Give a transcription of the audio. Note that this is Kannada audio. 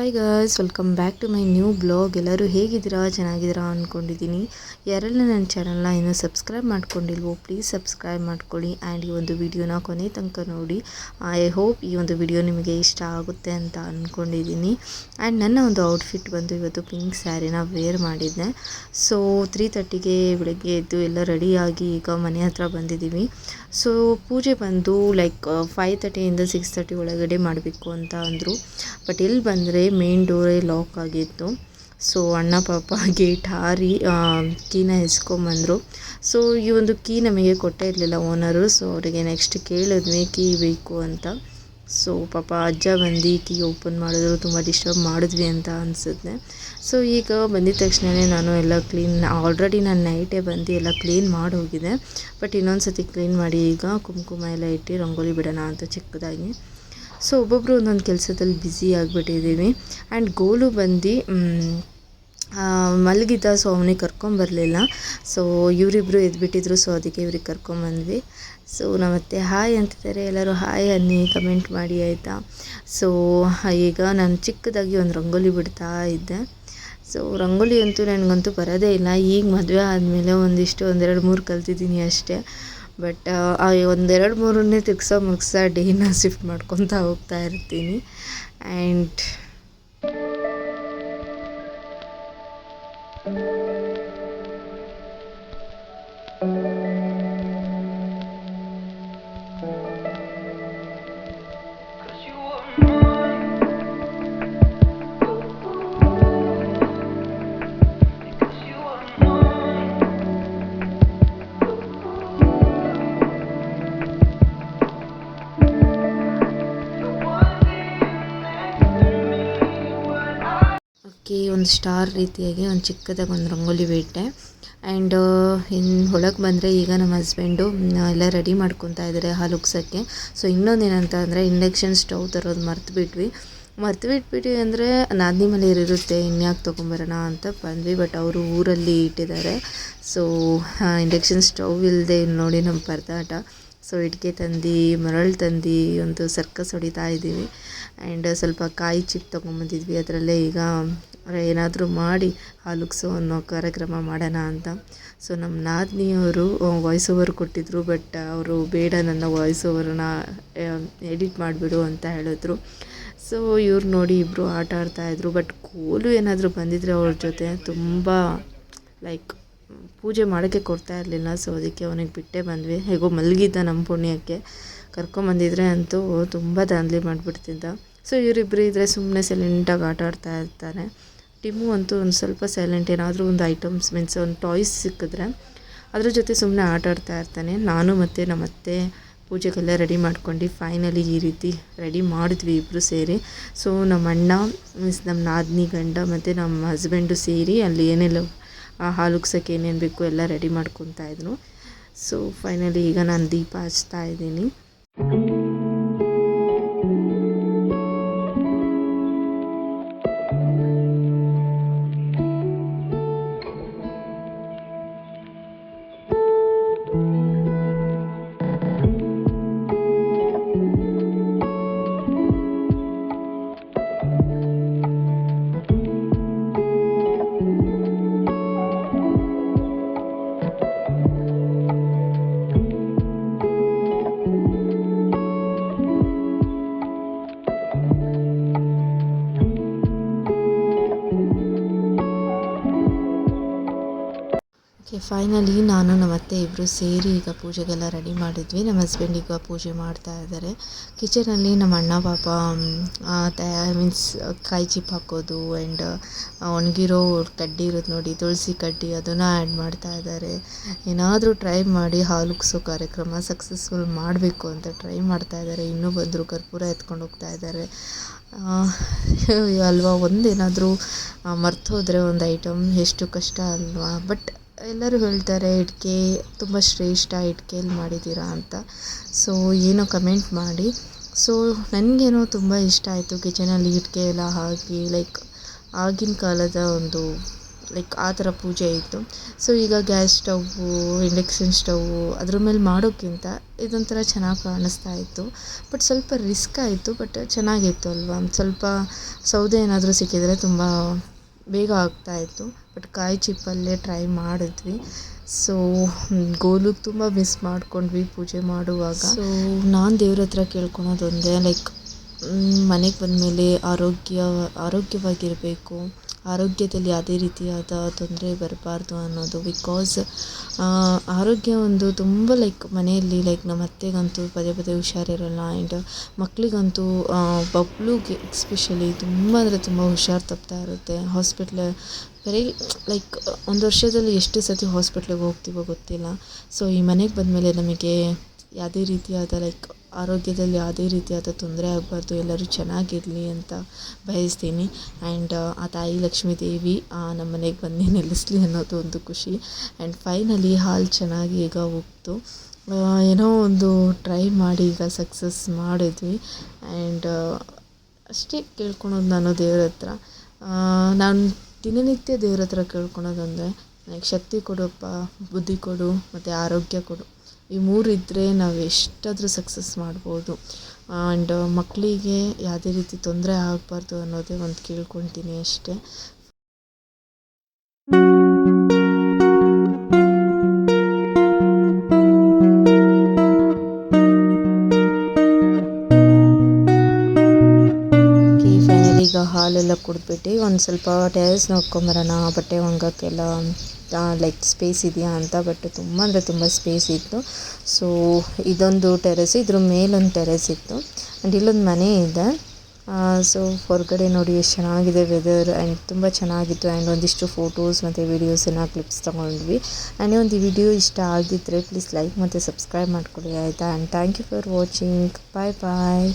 Hi guys, welcome back to my new blog. ಎಲ್ಲರೂ ಹೇಗಿದ್ದೀರಾ? ಚೆನ್ನಾಗಿದ್ದೀರಾ ಅಂದ್ಕೊಂಡಿದ್ದೀನಿ. ಯಾರೆಲ್ಲ ನನ್ನ ಚಾನಲ್ನ ಇನ್ನೂ ಸಬ್ಸ್ಕ್ರೈಬ್ ಮಾಡ್ಕೊಂಡಿಲ್ವೋ ಪ್ಲೀಸ್ ಸಬ್ಸ್ಕ್ರೈಬ್ ಮಾಡ್ಕೊಳ್ಳಿ ಆ್ಯಂಡ್ ಈ ಒಂದು ವಿಡಿಯೋನ ಕೊನೆ ತನಕ ನೋಡಿ. ಐ ಹೋಪ್ ಈ ಒಂದು ವಿಡಿಯೋ ನಿಮಗೆ ಇಷ್ಟ ಆಗುತ್ತೆ ಅಂತ ಅಂದ್ಕೊಂಡಿದ್ದೀನಿ. ಆ್ಯಂಡ್ ನನ್ನ ಒಂದು ಔಟ್ಫಿಟ್ ಬಂದು ಇವತ್ತು ಪಿಂಕ್ ಸ್ಯಾರಿನ ವೇರ್ ಮಾಡಿದ್ದೆ. ಸೊ 3:30ಗೆ ಬೆಳಗ್ಗೆ ಎದ್ದು ಎಲ್ಲ ರೆಡಿಯಾಗಿ ಈಗ ಮನೆ ಹತ್ರ ಬಂದಿದ್ದೀವಿ. ಸೊ ಪೂಜೆ ಬಂದು ಲೈಕ್ 5:30ಇಂದ 6:30 ಒಳಗಡೆ ಮಾಡಬೇಕು ಅಂತ ಅಂದರು. ಬಟ್ ಇಲ್ಲಿ ಬಂದರೆ ಮೇನ್ ಡೋರೇ ಲಾಕ್ ಆಗಿತ್ತು. ಸೊ ಅಣ್ಣ ಪಾಪ ಗೇಟ್ ಹಾರಿ ಕೀನ ಇಸ್ಕೊಂಬಂದರು. ಸೊ ಈ ಒಂದು ಕೀ ನಮಗೆ ಕೊಟ್ಟೇ ಇರಲಿಲ್ಲ ಓನರು. ಸೊ ಅವರಿಗೆ ನೆಕ್ಸ್ಟ್ ಕೇಳಿದ್ವಿ ಕೀ ಬೇಕು ಅಂತ. ಸೊ ಪಾಪ ಅಜ್ಜ ಬಂದು ಕೀ ಓಪನ್ ಮಾಡಿದ್ರು, ತುಂಬ ಡಿಸ್ಟರ್ಬ್ ಮಾಡಿದ್ವಿ ಅಂತ ಅನಿಸುತ್ತೆ. ಸೊ ಈಗ ಬಂದಿದ ತಕ್ಷಣವೇ ನಾನು ಎಲ್ಲ ಆಲ್ರೆಡಿ ನಾನು ನೈಟೇ ಬಂದು ಎಲ್ಲ ಕ್ಲೀನ್ ಮಾಡಿ ಹೋಗಿದೆ. ಬಟ್ ಇನ್ನೊಂದು ಸತಿ ಕ್ಲೀನ್ ಮಾಡಿ ಈಗ ಕುಂಕುಮ ಎಲ್ಲ ಇಟ್ಟು ರಂಗೋಲಿ ಬಿಡೋಣ ಅಂತ ಚಿಕ್ಕದಾಗಿ. ಸೊ ಒಬ್ಬೊಬ್ಬರು ಒಂದೊಂದು ಕೆಲಸದಲ್ಲಿ ಬ್ಯುಸಿ ಆಗಿಬಿಟ್ಟಿದ್ದೀವಿ. ಆ್ಯಂಡ್ ಗೋಲು ಬಂದು ಮಲಗಿದ್ದ. ಸೊ ಅವನಿಗೆ ಕರ್ಕೊಂಬರಲಿಲ್ಲ. ಸೊ ಇವರಿಬ್ಬರು ಎದ್ಬಿಟ್ಟಿದ್ರು. ಸೊ ಅದಕ್ಕೆ ಇವ್ರಿಗೆ ಕರ್ಕೊಂಬಂದ್ವಿ. ಸೊ ನಮ್ಮತ್ತೆ ಹಾಯ್ ಅಂತಿದ್ದಾರೆ. ಎಲ್ಲರೂ ಹಾಯ್ ಅನ್ನಿ, ಕಮೆಂಟ್ ಮಾಡಿ ಆಯಿತಾ. ಸೊ ಈಗ ನಾನು ಚಿಕ್ಕದಾಗಿ ಒಂದು ರಂಗೋಲಿ ಬಿಡ್ತಾ ಇದ್ದೆ. ಸೊ ರಂಗೋಲಿ ಅಂತೂ ನನಗಂತೂ ಬರೋದೇ ಇಲ್ಲ. ಈಗ ಮದುವೆ ಆದಮೇಲೆ ಒಂದೆರಡು ಮೂರು ಕಲ್ತಿದ್ದೀನಿ ಅಷ್ಟೇ. ಬಟ್ 1-2-3 ತಿರ್ಗ್ಸೋ ಡೇನ ಶಿಫ್ಟ್ ಮಾಡ್ಕೊತಾ ಹೋಗ್ತಾ ಇರ್ತೀನಿ. ಆ್ಯಂಡ್ ಒಂದು ಸ್ಟಾರ್ ರೀತಿಯಾಗಿ ಒಂದು ಚಿಕ್ಕದಾಗಿ ಒಂದು ರಂಗೋಲಿ ಬಿಟ್ಟೆ. ಆ್ಯಂಡ್ ಇನ್ನು ಒಳಗೆ ಬಂದರೆ ಈಗ ನಮ್ಮ ಹಸ್ಬೆಂಡು ಎಲ್ಲ ರೆಡಿ ಮಾಡ್ಕೊತಾ ಇದ್ದಾರೆ ಹಾಲು ಉಗ್ಸೋಕ್ಕೆ. ಸೊ ಇನ್ನೊಂದೇನಂತ ಅಂದರೆ ಇಂಡಕ್ಷನ್ ಸ್ಟವ್ ತರೋದು ಮರ್ತುಬಿಟ್ವಿ ಅಂದರೆ ನಾದಿನಿ ಮನೆ ಇರುತ್ತೆ, ಇನ್ಯಾಕೆ ತೊಗೊಂಬರೋಣ ಅಂತ ಬಂದ್ವಿ. ಬಟ್ ಅವರು ಊರಲ್ಲಿ ಇಟ್ಟಿದ್ದಾರೆ. ಸೊ ಇಂಡಕ್ಷನ್ ಸ್ಟವ್ ಇಲ್ಲದೆ ನೋಡಿ ನಮ್ಮ ಪರದಾಟ. ಸೊ ಇಟ್ಕೆ ತಂದು ಮರಳು ತಂದು ಒಂದು ಸರ್ಕಸ್ ಹೊಡಿತಾ ಇದ್ದೀವಿ. ಆ್ಯಂಡ್ ಸ್ವಲ್ಪ ಕಾಯಿ ಚಿಪ್ ತೊಗೊಂಬಂದಿದ್ವಿ. ಅದರಲ್ಲೇ ಈಗ ಏನಾದರೂ ಮಾಡಿ ಹಾಲುಗ್ಸೋ ಅನ್ನೋ ಕಾರ್ಯಕ್ರಮ ಮಾಡೋಣ ಅಂತ. ಸೊ ನಮ್ಮ ನಾದಿನಿಯವರು ವಾಯ್ಸ್ ಓವರ್ ಕೊಟ್ಟಿದ್ದರು. ಬಟ್ ಅವರು ಬೇಡ, ನನ್ನ ವಾಯ್ಸ್ ಓವರನ್ನ ಎಡಿಟ್ ಮಾಡಿಬಿಡು ಅಂತ ಹೇಳಿದ್ರು. ಸೊ ಇವ್ರು ನೋಡಿ ಇಬ್ಬರು ಆಟ ಆಡ್ತಾಯಿದ್ರು. ಬಟ್ ಕೋಲು ಏನಾದರೂ ಬಂದಿದ್ದರೆ ಅವ್ರ ಜೊತೆ ತುಂಬ ಲೈಕ್ ಪೂಜೆ ಮಾಡೋಕ್ಕೆ ಕೊಡ್ತಾ ಇರಲಿಲ್ಲ. ಸೊ ಅದಕ್ಕೆ ಅವನಿಗೆ ಬಿಟ್ಟೇ ಬಂದ್ವಿ. ಹೇಗೋ ಮಲಗಿದ್ದ ನಮ್ಮ ಪುಣ್ಯಕ್ಕೆ. ಕರ್ಕೊಂಬಂದಿದ್ರೆ ಅಂತೂ ತುಂಬ ದಾಂಧಲೆ ಮಾಡಿಬಿಡ್ತಿದ್ದ. ಸೊ ಇವರಿಬ್ಬರು ಇದ್ದರೆ ಸುಮ್ಮನೆ ಸೈಲೆಂಟಾಗಿ ಆಟ ಆಡ್ತಾ ಇರ್ತಾರೆ. ಟಿಮ್ಮು ಅಂತೂ ಒಂದು ಸ್ವಲ್ಪ ಸೈಲೆಂಟ್. ಏನಾದರೂ ಒಂದು ಐಟಮ್ಸ್ ಮೀನ್ಸ್ ಒಂದು ಟಾಯ್ಸ್ ಸಿಕ್ಕಿದ್ರೆ ಅದ್ರ ಜೊತೆ ಸುಮ್ಮನೆ ಆಟ ಆಡ್ತಾ ಇರ್ತಾನೆ. ನಾನು ಮತ್ತು ನಮ್ಮತ್ತೆ ಪೂಜೆಗೆಲ್ಲ ರೆಡಿ ಮಾಡ್ಕೊಂಡು ಫೈನಲಿ ಈ ರೀತಿ ರೆಡಿ ಮಾಡಿದ್ವಿ ಇಬ್ಬರು ಸೇರಿ. ಸೊ ನಮ್ಮ ಅಣ್ಣ ಮೀನ್ಸ್ ನಮ್ಮ ನಾದಿನಿ ಗಂಡ ಮತ್ತು ನಮ್ಮ ಹಸ್ಬೆಂಡು ಸೇರಿ ಅಲ್ಲಿ ಏನೆಲ್ಲ ಹಾಲು ಉಗ್ಸೋಕ್ಕೆ ಏನೇನು ಬೇಕು ಎಲ್ಲ ರೆಡಿ ಮಾಡ್ಕೊತಾ ಇದ್ರು. ಸೊ ಫೈನಲಿ ಈಗ ನಾನು ದೀಪ ಹಚ್ತಾ ಇದ್ದೀನಿ. ಫೈನಲಿ ನಾನು ನಮ್ಮ ಅತ್ತೆ ಇಬ್ಬರು ಸೇರಿ ಈಗ ಪೂಜೆಗೆಲ್ಲ ರೆಡಿ ಮಾಡಿದ್ವಿ. ನಮ್ಮ ಹಸ್ಬೆಂಡ್ ಈಗ ಪೂಜೆ ಮಾಡ್ತಾ ಇದ್ದಾರೆ. ಕಿಚನಲ್ಲಿ ನಮ್ಮ ಅಣ್ಣ ಪಾಪ ಮೀನ್ಸ್ ಕಾಯಿ ಚಿಪ್ ಹಾಕೋದು ಆ್ಯಂಡ್ ಒಣಗಿರೋ ಕಡ್ಡಿ ಇರೋದು ನೋಡಿ, ತುಳಸಿ ಕಡ್ಡಿ, ಅದನ್ನು ಆ್ಯಡ್ ಮಾಡ್ತಾ ಇದ್ದಾರೆ. ಏನಾದರೂ ಟ್ರೈ ಮಾಡಿ ಹಾಲು ಉಗ್ಸೋ ಕಾರ್ಯಕ್ರಮ ಸಕ್ಸಸ್ಫುಲ್ ಮಾಡಬೇಕು ಅಂತ ಟ್ರೈ ಮಾಡ್ತಾ ಇದ್ದಾರೆ. ಇನ್ನೂ ಬಂದರು ಕರ್ಪೂರ ಎತ್ಕೊಂಡು ಹೋಗ್ತಾ ಇದ್ದಾರೆ ಅಲ್ವಾ. ಒಂದೇನಾದರೂ ಮರ್ತು ಹೋದರೆ ಒಂದು ಐಟಮ್ ಎಷ್ಟು ಕಷ್ಟ ಅಲ್ವಾ. ಬಟ್ ಎಲ್ಲರೂ ಹೇಳ್ತಾರೆ ಇಟ್ಕೆ ತುಂಬ ಶ್ರೇಷ್ಠ, ಇಟ್ಕೆಯಲ್ಲಿ ಮಾಡಿದ್ದೀರಾ ಅಂತ. ಸೊ ಏನೋ ಕಮೆಂಟ್ ಮಾಡಿ. ಸೊ ನನಗೇನೋ ತುಂಬ ಇಷ್ಟ ಆಯಿತು ಕಿಚನಲ್ಲಿ ಇಟ್ಕೆ ಎಲ್ಲ ಹಾಕಿ ಲೈಕ್ ಆಗಿನ ಕಾಲದ ಒಂದು ಲೈಕ್ ಆ ಥರ ಪೂಜೆ ಇತ್ತು. ಸೊ ಈಗ ಗ್ಯಾಸ್ ಸ್ಟವ್ವು, ಇಂಡಕ್ಷನ್ ಸ್ಟವ್ವು ಅದ್ರ ಮೇಲೆ ಮಾಡೋಕ್ಕಿಂತ ಇದೊಂಥರ ಚೆನ್ನಾಗಿ ಕಾಣಿಸ್ತಾ ಇತ್ತು. ಬಟ್ ಸ್ವಲ್ಪ ರಿಸ್ಕ್ ಆಯಿತು, ಬಟ್ ಚೆನ್ನಾಗಿತ್ತು ಅಲ್ವಾ. ಸ್ವಲ್ಪ ಸೌದೆ ಏನಾದರೂ ಸಿಕ್ಕಿದರೆ ತುಂಬ ಬೇಗ ಆಗ್ತಾಯಿತ್ತು. ಬಟ್ ಕಾಯಿ ಚಿಪ್ಪಲ್ಲೇ ಟ್ರೈ ಮಾಡಿದ್ವಿ. ಸೊ ಗೋಲುಗೆ ತುಂಬ ಮಿಸ್ ಮಾಡ್ಕೊಂಡ್ವಿ ಪೂಜೆ ಮಾಡುವಾಗ. ಸೊ ನಾನು ದೇವ್ರ ಹತ್ರ ಕೇಳ್ಕೊಳೋದೊಂದೇ, ಲೈಕ್ ಮನೆಗೆ ಬಂದಮೇಲೆ ಆರೋಗ್ಯವಾಗಿರಬೇಕು, ಆರೋಗ್ಯದಲ್ಲಿ ಯಾವುದೇ ರೀತಿಯಾದ ತೊಂದರೆ ಬರಬಾರ್ದು ಅನ್ನೋದು. ಬಿಕಾಸ್ ಆರೋಗ್ಯ ಒಂದು ತುಂಬ ಲೈಕ್ ಮನೆಯಲ್ಲಿ ಲೈಕ್ ನಮ್ಮ ಅತ್ತೆಗಂತೂ ಪದೇ ಪದೇ ಹುಷಾರಿರಲ್ಲ. ಆ್ಯಂಡ್ ಮಕ್ಕಳಿಗಂತೂ ಬಬ್ಲುಗೆ ಎಕ್ಸ್ಪೆಷಲಿ ತುಂಬ ಅಂದರೆ ತುಂಬ ಹುಷಾರು ತಪ್ತಾ ಇರುತ್ತೆ. ಬರೀ ಲೈಕ್ ಒಂದು ವರ್ಷದಲ್ಲಿ ಎಷ್ಟು ಸತಿ ಹಾಸ್ಪಿಟ್ಲಿಗೆ ಹೋಗ್ತೀವೋ ಗೊತ್ತಿಲ್ಲ. ಸೊ ಈ ಮನೆಗೆ ಬಂದಮೇಲೆ ನಮಗೆ ಯಾವುದೇ ರೀತಿಯಾದ ಲೈಕ್ ಆರೋಗ್ಯದಲ್ಲಿ ಯಾವುದೇ ರೀತಿಯಾದ ತೊಂದರೆ ಆಗಬಾರ್ದು, ಎಲ್ಲರೂ ಚೆನ್ನಾಗಿರಲಿ ಅಂತ ಬಯಸ್ತೀನಿ. ಆ್ಯಂಡ್ ಆ ತಾಯಿ ಲಕ್ಷ್ಮೀ ದೇವಿ ನಮ್ಮ ಮನೆಗೆ ಬಂದು ನೆಲೆಸಲಿ ಅನ್ನೋದು ಒಂದು ಖುಷಿ. ಆ್ಯಂಡ್ ಫೈನಲಿ ಹಾಲು ಚೆನ್ನಾಗಿ ಈಗ ಉಕ್ತು, ಏನೋ ಒಂದು ಟ್ರೈ ಮಾಡಿ ಈಗ ಸಕ್ಸಸ್ ಮಾಡಿದ್ವಿ. ಆ್ಯಂಡ್ ಅಷ್ಟೇ ಕೇಳ್ಕೊಳೋದು ನಾನು ದೇವ್ರ ಹತ್ರ. ನಾನು ದಿನನಿತ್ಯ ದೇವ್ರ ಹತ್ರ ಕೇಳ್ಕೊಳೋದಂದರೆ ನನಗೆ ಶಕ್ತಿ ಕೊಡಪ್ಪ, ಬುದ್ಧಿ ಕೊಡು ಮತ್ತು ಆರೋಗ್ಯ ಕೊಡು. ಈ 3 ಇದ್ದರೆ ನಾವು ಎಷ್ಟಾದರೂ ಸಕ್ಸಸ್ ಮಾಡ್ಬೋದು. ಆ್ಯಂಡ್ ಮಕ್ಕಳಿಗೆ ಯಾವುದೇ ರೀತಿ ತೊಂದರೆ ಆಗಬಾರ್ದು ಅನ್ನೋದೇ ಒಂದು ಕೇಳ್ಕೊತೀನಿ ಅಷ್ಟೇ. ಈಗ ಹಾಲೆಲ್ಲ ಕುಡಿದ್ಬಿಟ್ಟು ಒಂದು ಸ್ವಲ್ಪ ಟೆರೆಸ್ ನೋಡ್ಕೊಂಬರೋಣ, ಬಟ್ಟೆ ಒಣಗೋಕ್ಕೆಲ್ಲ ಲೈಕ್ ಸ್ಪೇಸ್ ಇದೆಯಾ ಅಂತ. ಬಟ್ ತುಂಬ ಅಂದರೆ ತುಂಬ ಸ್ಪೇಸ್ ಇತ್ತು. ಸೊ ಇದೊಂದು ಟೆರೆಸ್, ಇದ್ರ ಮೇಲೊಂದು ಟೆರೆಸ್ ಇತ್ತು. ಆ್ಯಂಡ್ ಇಲ್ಲೊಂದು ಮನೆ ಇದೆ. ಸೊ ಹೊರಗಡೆ ನೋಡಿ ಎಷ್ಟು ಚೆನ್ನಾಗಿದೆ ವೆದರ್. ಆ್ಯಂಡ್ ತುಂಬ ಚೆನ್ನಾಗಿತ್ತು. ಆ್ಯಂಡ್ ಒಂದಿಷ್ಟು ಫೋಟೋಸ್ ಮತ್ತು ವೀಡಿಯೋಸನ್ನು ಕ್ಲಿಪ್ಸ್ ತೊಗೊಂಡ್ವಿ. ಆ್ಯಂಡ್ ಒಂದು ವಿಡಿಯೋ ಇಷ್ಟ ಆಗಿದ್ದರೆ ಪ್ಲೀಸ್ ಲೈಕ್ ಮತ್ತು ಸಬ್ಸ್ಕ್ರೈಬ್ ಮಾಡ್ಕೊಳ್ಳಿ ಆಯಿತಾ. And thank you for watching. Bye bye.